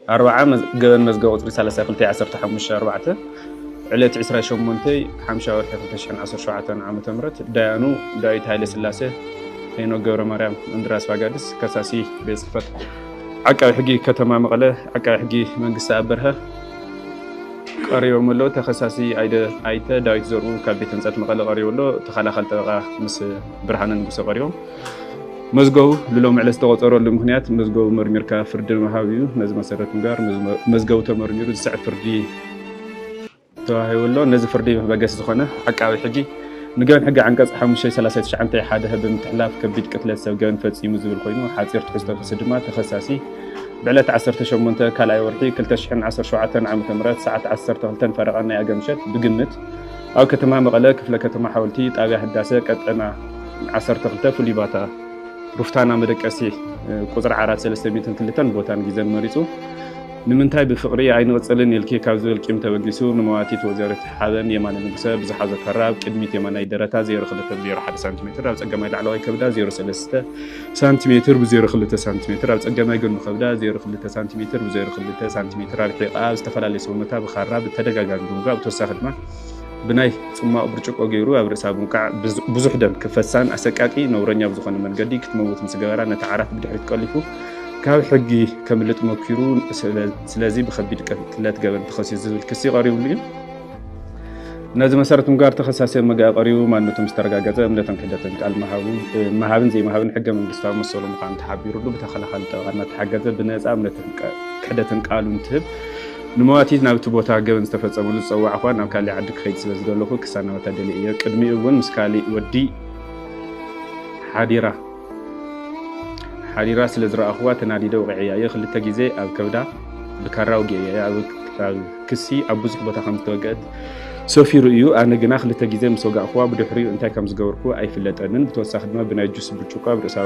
4 جبن مزقة قطري 3215 علت 28 5 ورح 2017 عام تمرت ديانو دايت هايلي سلاسة هينو جورا مريم اندراس فاقادس كساسي بيصفت عقا حقي كتما مقلة عقا حقي منقصة أبرها قريو ملو تخصاصي ايتا دايت زورو كالبيت انسات مقلة قريو ملو تخالا خالتا مس برهانا نقصة قريو مزقو للو معلس تغطرو لمهنيات مزقو مرميركا فرد المهاويو نز مسارة مقار مزقو تمرميرو زسع فردي تواهي ولو نز فردي بقاس زخونة عقاوي حقي نقان حقا عنقص حموشي 39 حادها بمتحلاف كبيد كتلات سوقان فتسي مزبل خوينو حاصير تحسطو بسدما تخصاصي بعلت 18 كالاي ورحي كل تشحن 17 عام تمرات ساعة 10 فرقنا يا جمشت بقمت أو كتما مقلة كفلا كتما حاولتي تابع هداسة كتنا 10 فولي باتا رفتانا مدك أسي قصر عرات 300 بوتان جيزان مريسو نمنتاي بفقري عين وصلن يلكي كابزو الكيم توجسو نمواتي وزارة حالن يمان المكسب بزحازة كراب كدميت يمان درتا 0.01 سنتيمتر أو تقمي العلوي كبدا 0.3 سنتيمتر ب0.3 سنتيمتر أو تقمي يقول مخبدا 0.3 سنتيمتر ب0.3 سنتيمتر الحقيقة استفلا لسومتها بخراب التدقاق دوغا وتوساخد ما بناي ثم برچቆ ገይሩ ኣብ ርእሳ bunቃዕ ብዙሕ ደም ክፈሳን ኣሰቃቂ ነውረኛ ብዝኾነ መንገዲ ክትመውት ምስ ገበራ ነታ ዓራት ብድሕሪት ቀሊፉ ካብ ሕጊ ከምልጥ መኪሩ ስለዚ ብከቢድ ቅትለት ገበን ተኸሲሱ ዝብል ክሲ ቀሪቡሉ እዩ ነዚ መሰረት ምጋር ተኸሳሲ መጋእ ቀሪቡ ማንነቱ ምስ ተረጋገፀ እምነትን ክሕደትን ቃል መሃብን ዘይመሃብን ሕገ መንግስታዊ መሰሉ ምዃኑ ተሓቢሩሉ ብተኸላኸሊ ጠበቃና ተሓገዘ ብነፃ እምነትን ክሕደትን ቃሉ እንትህብ نمواتيت نابت بوتا جبن استفسروا للصواع أخوان أو كالي عندك خيط سبز دولوكو كسانة وتدلية قدمي أول مسكالي ودي حاديرة سلزرا أخوات نادي دو عياية خلت تجيزة أو كودا بكراو جياية أو كسي أبوزك بوتا خمس توجد سوفي رؤيو أنا جناخ لتجيزة مسوق أخوة بدحري أنت كم زجوركو أي في اللتأنن بتوسع خدمة بناجوس بتشوكا برسا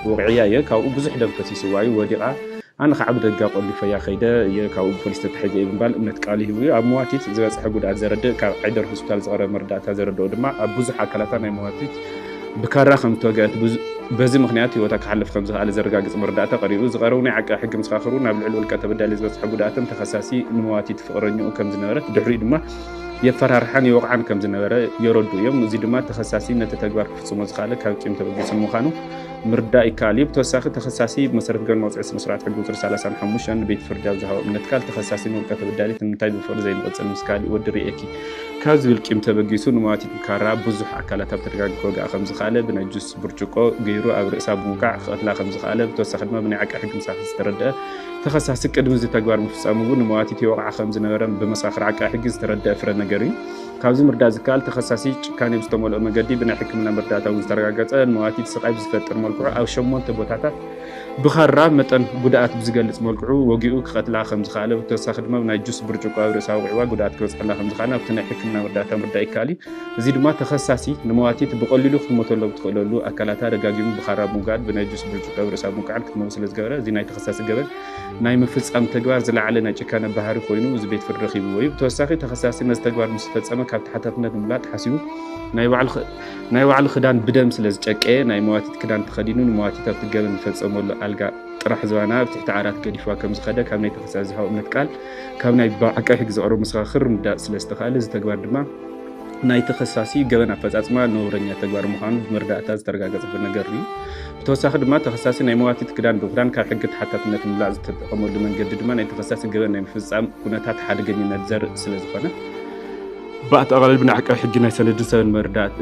وعياية كاو أبوزك دم كسي سواي وديعة أنا خعبد الجاق اللي فيها خيدا يكاو بوليس تحجي بال إمنت قالي هو أمواتيت زي حقود عزرد كعيدر هوسبيتال صغار مردات عزرد ودما أبوز حكلاتنا أمواتيت بكرة خم توجعت بزي مخنياتي وتكحلف خمسة على زرقاق مردات قريب صغاروني عك حق مسخرون بالعلو الكتب الداليز بس حقوداتهم تخصصي أمواتيت فقرني كم زنارة دحري دما يفرحني وقعن كم زنارة يردوا يوم زي دما تخصصي نتتجبر في سموز خالك هاو كم تبغي سموخانو مرداء كاليب توساخ تخصصي بمسرة قرن موضوع اسم مسرات حق وزر سالسان حموشان بيت فرجاو زهاو من تكال تخصصي نور كتب الدالي تنتاي بفور زي نقص المسكالي ودري اكي كازو الكيم تبغيسو نمواتي مكارا بوزح اكالات بترجع كوغا خمس خاله بنجوس برچقو غيرو او رئيس ابوكع خطلا خمس خاله بتوسخ ما بني عق حق مساخ استرد تخصصي قدم زي تغبار مفصامو نمواتي توقع خمس نورم بمساخر عق حق استرد افر نغري كابز مردا زكال تخصصي كان يستمول مجدي بنا حكمنا مرداتا وزترغاغص نمواتي تسقاي بزفطر ملكو او شمونت بوتاتا بخرا متن غدات بزغلص ملكو وغيو كخطلا خمس خاله بتوسخ ما ناجوس برچقو او رساو غيوا غدات كوصلا خمس خاله بتنا حكمنا مرداتا مردا يكالي زي دما تخصصي نمواتي بقللو خمتلو بتقللو اكلاتا دغاغيم بخرا موغاد بناجوس برچقو او رساو موقعن كتموسل زغبره زي ناي تخصصي غبل ناي مفصام تگوار زلعلنا چكانه بحري خوينو زي بيت فرخي وي بتوسخي تخصصي نز تگوار مستفصمه كاب تحتتنا ملات حسيو ناي وعل خدان بدم سلاز چقه ناي مواتيت كدان تخدينو مواتيت تگبن فصمول الغا طرح زوانا بتحت عارات قديفوا كم زخده كم ناي تخصصي هاو منتقال كم ناي باعقه حق زقرو مسخر مدا سلاستخال ز تگوار دما ناي تخصصي غبن افصاصما نورኛ تگوار مخان مرداتا زترغاغص بنغري بتوسخ دما تخصصي ناي مواتيت كدان بفران كاب حق تحتتنا ملا زتقمول منجد دما ناي تخصصي غبن ناي مفصام كونتات حدغنيነት زر سلازخونه بأتقلل بنعك حقنا سند سن مردات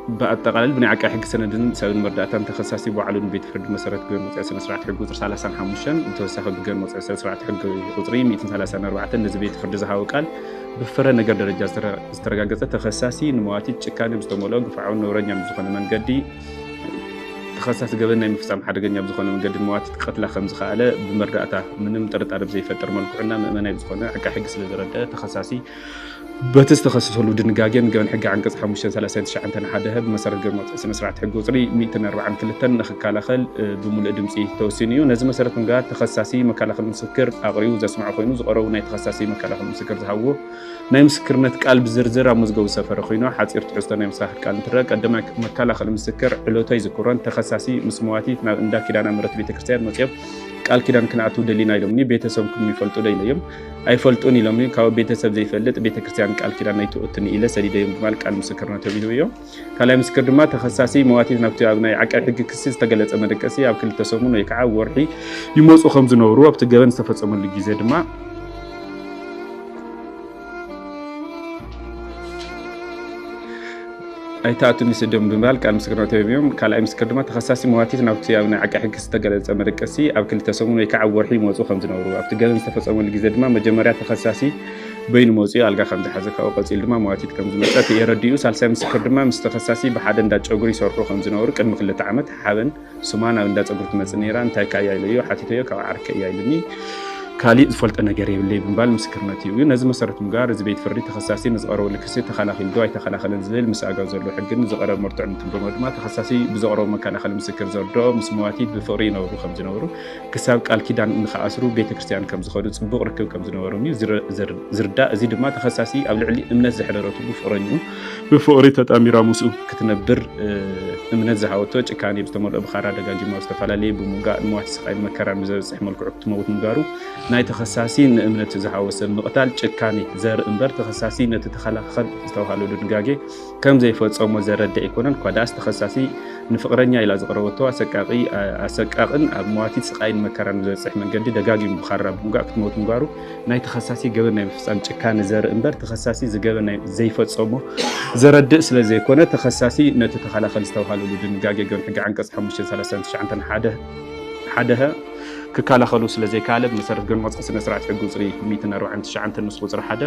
بأتقلل بنعك حق سند سن مردات تخصصي وعلون بيت فرد مسرات قيم متأسس مسرات حق وزر 35 توسخ بقيم متأسس مسرات حق وزري 134 نز بيت فرد زهاو قال بفرن ነገር ደረጃ استرغاغص تخصصي نمواتي ጭካኔ مستمولو غفعون نورኛ بزخونه መንገዲ تخصص قبلنا مفصام حدقنيا بزخونه መንገዲ نمواتي قتل خمس خاله بمرداتا منم طرطار بزيفطر ملكعنا مؤمناي بزخونه حق حق ስለዘረደ تخصصي بتستخصصوا دنقاقين قبل حق عنقص 539 انتن حدها بمسار قرمط سنسرعت حق وصري 142 نخكالخل بملء دمسي توسينيو نزي مسارة نقاط تخصصي مكالخل مسكر أغريو زي اسمع خوينو زقرو ناي تخصصي مكالخل مسكر زهوو ناي مسكرنت قلب زرزر مزقو سفر خوينو حاصير تحسطو ناي مساحر قال نترى قدما مكالخل مسكر علوتاي ذكران تخصصي مسمواتي اندا كيدانا مرت بيت كريستيان مصيب ቃል ኪዳን ክንኣቱ ደሊና ኢሎምኒ ቤተሰብኩም ይፈልጡ ዶ ኢለዮም ኣይፈልጡን ኢሎምኒ ካብ ቤተሰብ ዘይፈልጥ ቤተክርስትያን ቃል ኪዳን ናይትኦትን ኢለ ሰዲደዮም ብማል ቃል ምስክርነት ተቢሉ እዮም ካልኣይ ምስክር ድማ ተኸሳሲ መዋቲት ናብቲ ኣብ ናይ ዓቃቢ ሕጊ ክሲ ዝተገለጸ መደቀሲ ኣብ 2 ሰሙን ወይ ከዓ ወርሒ ይመፁ ከም ዝነበሩ ኣብቲ ገበን ዝተፈጸመሉ ግዜ ድማ ኣይታቱን ይስደም ብማል ቃል ምስክርነት ተቢሎም ካልኣይ ምስክር ድማ ተኸሳሲ መዋቲት ናብቲ ኣብ ናይ ዓቃቢ ሕጊ ዝተገለጸ መደቀሲ ኣብ 2 ሰሙን ወይ ከዓ ወርሒ ይመፁ ከም ዝነበሩ ኣብቲ ገበን ዝተፈጸመሉ ግዜ ድማ መጀመርያ ተኸሳሲ በይኑ መውፅኡ ኣልጋ ከም ዝሓዘ ካብኡ ቀፂሉ ድማ መዋቲት ከም ዝመፀት የረድዩ ሳልሳይ ምስክር ድማ ምስ ተኸሳሲ ብሓደ እንዳ ጨጉሪ ይሰርሑ ከም ዝነበሩ ቅድሚ 2 ዓመት ሓበን ሱማን ኣብ እንዳ ጨጉሪ ትመፅእ ነይራ እንታይ ካ እያ ኢለዮ ሓቲተዮ ካብ ዓርከ እያ ኢሉኒ ካሊእ ዝፈልጦ ነገር የብለይ ብምባል ምስክርነት እዩ ነዚ መሰረት ምግባር እዚ ቤት ፍርዲ ተኸሳሲ ንዝቐረበሉ ክሲ ተኸላኺሉ ዶ ኣይተኸላኸለን ዝብል ምስ ኣጋው ዘሎ ሕግን ዝቐረብ መርትዕ እንትብሎ ድማ ተኸሳሲ ብዘቕረቡ መከላኸሊ ምስክር ዘርድኦ ምስ መዋቲት ብፍቕሪ ይነብሩ ከም ዝነበሩ ክሳብ ቃል ኪዳን ንኸኣስሩ ቤተክርስትያን ከም ዝኸዱ ፅቡቕ ርክብ ከም ዝነበሩ እዩ ዝርዳእ እዚ ድማ ተኸሳሲ ኣብ ልዕሊ እምነት ዘሕደረትሉ ፍቕረኙ ብፍቕሪ ተጣሚራ ምስኡ ክትነብር እምነት ዝሃወቶ ጭካኔ ብዝተመልኦ ብኻራ ደጋጊማ ዝተፈላለየ ብምውጋእ ንመዋቲ ስቃይን መከራን ብዘብፅሕ መልክዑ ክትመውት ምግባሩ ናይ ተኸሳሲ ንእምነት ዝሃወሰ ምቕታል ጭካኔ ዘርኢ እምበር ተኸሳሲ ነቲ ተኸላኸል ዝተባሃሉ ድንጋጌ ከም ዘይፈፀሞ ዘረድእ ኣይኮነን ኳዳስ ተኸሳሲ ንፍቕረኛ ኢላ ዝቐረበቶ ኣሰቃቕን ኣብ መዋቲት ስቃይን መከራን ብዘብፅሕ መንገዲ ደጋጊሙ ብኻራ ብምውጋእ ክትመውት ምግባሩ ናይ ተኸሳሲ ገበን ናይ ምፍፃም ጭካኔ ዘርኢ እምበር ተኸሳሲ ዝገበን ናይ ዘይፈፀሞ ዘረድእ ስለ ዘይኮነ ተኸሳሲ ነቲ ተኸላኸል ዝተባሃሉ ድንጋጌ ገበን ሕጊ ዓንቀጽ 539 ሓደሀ ክከላኸሉ ስለ ዘይካለ ብመሰረት ገንቆፅ ስነ ስርዓት ሕጊ ቁፅሪ 149 ንስ ቁፅሪ 1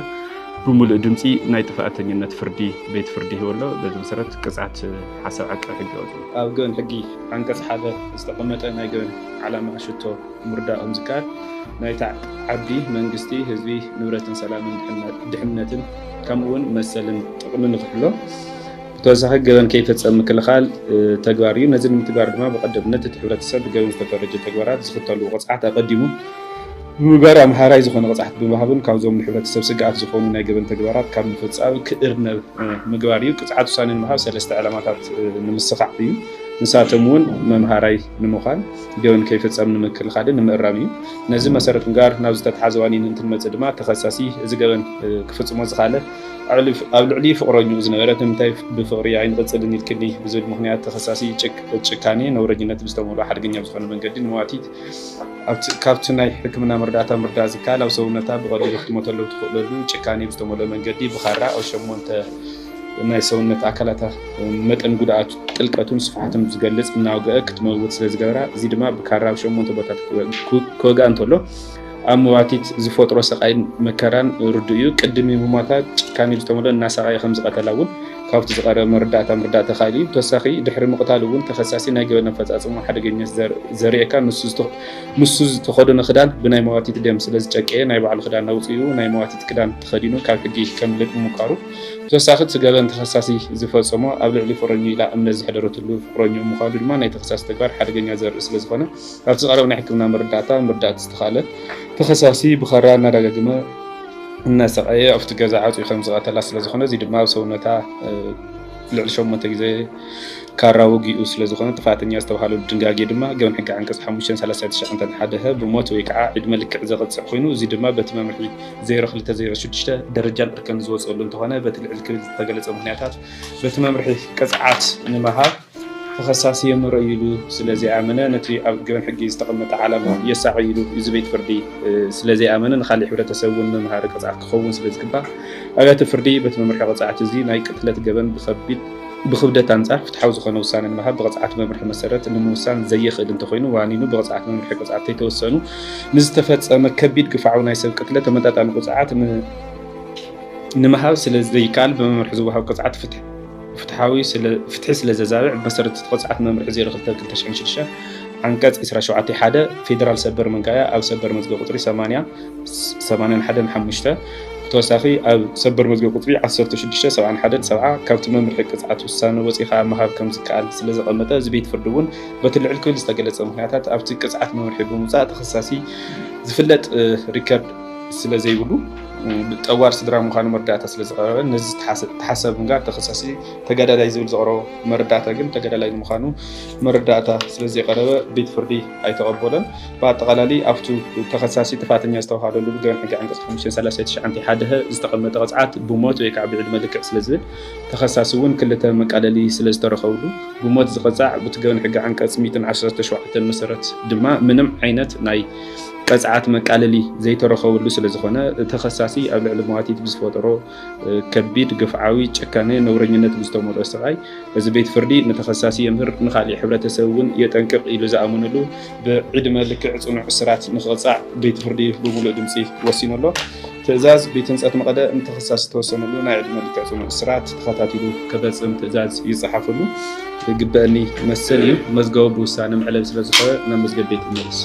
ብምሉእ ድምፂ ናይ ጥፋኣተኝነት ፍርዲ ቤት ፍርዲ ይወሎ በዚ መሰረት ቅፅዓት ሓሳብ ዓቃቢ ሕጊ ወፂ ኣብ ገበን ሕጊ ዓንቀጽ 1 ዝተቐመጠ ናይ ገበን ዓላማ ሽቶ ምርዳእ ከም ዝካል ናይ ዓዲ መንግስቲ ህዝቢ ንብረትን ሰላምን ድሕንነትን ከምኡውን መሰልን ጥቕሚ ንክሕሎ ተወሳኺ ገበን ከይፈፀም ምክልኻል ተግባር እዩ ነዚ ንምትግባር ድማ ብቐዳምነት እቲ ሕብረተሰብ ብገበን ዝተፈረጀ ተግባራት ዝኽተሉ ቅፅዓት ኣቐዲሙ ብምግባር ኣምሃራይ ዝኾነ ቅፅዓት ብምሃብን ካብዞም ንሕብረተሰብ ስግኣት ዝኾኑ ናይ ገበን ተግባራት ካብ ምፍፃም ክእርነብ ምግባር እዩ ቅፅዓት ውሳነ ንምሃብ 3 ዕላማታት ንምስኻዕ እዩ ንሳቶም እውን መምሃራይ ንምዃን ገበን ከይፈፀም ንምክልኻልን ንምእራም እዩ ነዚ መሰረት ምግባር ናብ ዝተተሓዘ ዋኒን እንትንመፅእ ድማ ተኸሳሲ እዚ ገበን ክፍፅሞ ዝኻለ ኣብ ልዕሊ ፍቕረኙ ዝነበረት ንምንታይ ብፍቕሪ ኣይንቕፅልን ኢልክኒ ብዝብል ምክንያት ተኸሳሲ ጭካኔ ነውረኝነት ብዝተመልኦ ሓደገኛ ብዝኾነ መንገዲ ንመዋቲት ካብቲ ናይ ሕክምና መርዳእታ ምርዳእ ዝካል ኣብ ሰውነታ ብቐሊሉ ክትሞተሉ ትኽእለሉ ጭካኔ ብዝተመልኦ መንገዲ ብኻራ ኣብ 8 ናይ ሰውነት ኣካላታ መጠን ጉድኣት ጥልቀቱን ስፍሓቱን ዝገልጽ እናውግአ ክትመውት ስለ ዝገበራ እዚ ድማ ብካራ ኣብ 8 ቦታት ክወግኣ እንተሎ ኣብ መዋቲት ዝፈጥሮ ስቃይን መከራን ርዱእ እዩ ቅድሚ ምሟታት ጭካኔ ብዝተመልኦ እናሰቃየ ከም ዝቐተላ እውን ካብቲ ዝቐረበ መርዳእታ ተኻኢሉ እዩ ተወሳኺ ድሕሪ ምቕታል እውን ተኸሳሲ ናይ ገበን ኣፈፃፅሞ ሓደገኛት ዘርእየካ ንሱ ዝተኸደኖ ክዳን ብናይ መዋቲት ደም ስለ ዝጨቀየ ናይ ባዕሉ ክዳን ኣውፅኡ ናይ መዋቲት ክዳን ተኸዲኑ ካብ ሕጊ ከምልጥ ምምካሩ ተወሳኺ እቲ ገበን ተኸሳሲ ዝፈፀሞ ኣብ ልዕሊ ፍቕረኙ ኢላ እምነት ዝሕደረትሉ ፍቕረኙ ምዃኑ ድማ ናይ ተኸሳሲ ተግባር ሓደገኛ ዘርኢ ስለ ዝኾነ ኣብቲ ዝቐረበ ናይ ሕክምና መርዳእታ ዝተኻለ ተኸሳሲ ብኸራ እናደጋግመ እናሰቃየ ኣብቲ ገዛ ዓፅዩ ከም ዝቐተላ ስለ ዝኾነ እዚ ድማ ኣብ ሰውነታ ልዕሊ 8 ግዜ ካራ ወጊኡ ስለ ዝኾነ ጥፋተኛ ዝተባሃሉ ድንጋጌ ድማ ገበን ሕጊ ዓንቀጽ 539 ብሞት ወይ ከዓ ዕድመ ልክዕ ዘቕፅዕ ኮይኑ እዚ ድማ በቲ መምርሒ 0206 ደረጃን እርከን ዝወፀሉ እንትኾነ በቲ ልዕሊ ክብል ዝተገለፀ ምክንያታት በቲ መምርሒ ቅፅዓት ንምሃብ ተኸሳሲ የምረኢሉ ስለዘይኣመነ ነቲ ኣብ ገበን ሕጊ ዝተቐመጠ ዓላማ የሳዕይሉ እዚ ቤት ፍርዲ ስለዘይኣመነ ንኻሊእ ሕብረተሰብ እውን መምሃሪ ቅፅዓት ክኸውን ስለ ዝግባእ ኣብያተ ፍርዲ በቲ መምርሒ ቅፅዓት እዚ ናይ ቅትለት ገበን ብክብደት ኣንጻር ፍትሓዊ ዝኾነ ውሳነ ንምሃብ ብቅፅዓት መምርሒ መሰረት ንምውሳን ዘይኽእል እንተኮይኑ ዋኒኑ ብቅፅዓት መምርሒ ቅፅዓት ተይተወሰኑ ንዝተፈፀመ ከቢድ ግፍዓዊ ናይ ሰብ ቅትለት ተመጣጣኒ ቅፅዓት ንምሃብ ስለዘይከኣል ብመምርሒ ዝወሃብ ቅፅዓት ፍትሒ ስለ ዘዛብዕ ብመሰረት ቅፅዓት መምርሒ 02/2006 ዓንቀጽ 27 ፌደራል ሰበር መንጋያ ኣብ ሰበር መዝገብ ቁፅሪ 8081/5 ተወሳኺ ኣብ ሰበር መዝገብ ቁፅሪ 1671/70 ካብቲ መምርሒ ቅፅዓት ውሳነ ወፂኻ ምሃብ ከም ዝከኣል ስለ ዘቐመጠ እዚ ቤት ፍርዲ እውን በቲ ልዕሊ ክብል ዝተገለፀ ምክንያታት ኣብቲ ቅፅዓት መምርሒ ብምውፃእ ተኸሳሲ ዝፍለጥ ሪከርድ ስለ ዘይብሉ ጠዋር ስድራ ምዃኑ መረዳእታ ስለ ዝቐረበ ነዚ ተሓሰብ ምንጋር ተኸሳሲ ተጋዳላይ ዝብል ዝቐረቦ መረዳእታ ግን ተጋዳላይ ንምዃኑ መረዳእታ ስለ ዘይቀረበ ቤት ፍርዲ ኣይተቐበሎን። ብኣጠቓላሊ ኣብቱ ተኸሳሲ ጥፋተኛ ዝተባሃለሉ ብገበን ሕጊ ዓንቀጽ 539 ዝተቐመጠ ቅፅዓት ብሞት ወይ ከዓ ብዕድመ ልክዕ ስለ ዝብል ተኸሳሲ እውን ክልተ መቃለሊ ስለ ዝተረኸብሉ ብሞት ዝቕፃዕ ብቲ ገበን ሕጊ ዓንቀጽ 117 መሰረት ድማ ምንም ዓይነት ናይ ቅፅዓት መቃለሊ ዘይተረኸብሉ ስለ ዝኾነ ተኸሳሲ ኣብ ልዕሊ መዋቲት ብዝፈጠሮ ከቢድ ግፍዓዊ ጭካኔ ነውረኝነት ብዝተመልኦ ስቃይ እዚ ቤት ፍርዲ ንተኸሳሲ የምህር ንኻሊእ ሕብረተሰብ እውን የጠንቅቕ ኢሉ ዝኣምነሉ ብዕድመ ልክዕ ፅኑዕ እስራት ንክቕፃዕ ቤት ፍርዲ ብሙሉእ ድምፂ ወሲኑ ኣሎ። ትእዛዝ ቤት ህንፀት መቐለ ንተኸሳሲ ዝተወሰነሉ ናይ ዕድመ ልክዕ ፅኑዕ እስራት ተኸታቲሉ ከፈፅም ትእዛዝ ይፀሓፈሉ ግበአኒ መሰል እዩ። መዝገቡ ብውሳነ መዕለብ ስለ ዝኾነ ናብ መዝገብ ቤት ይመልስ።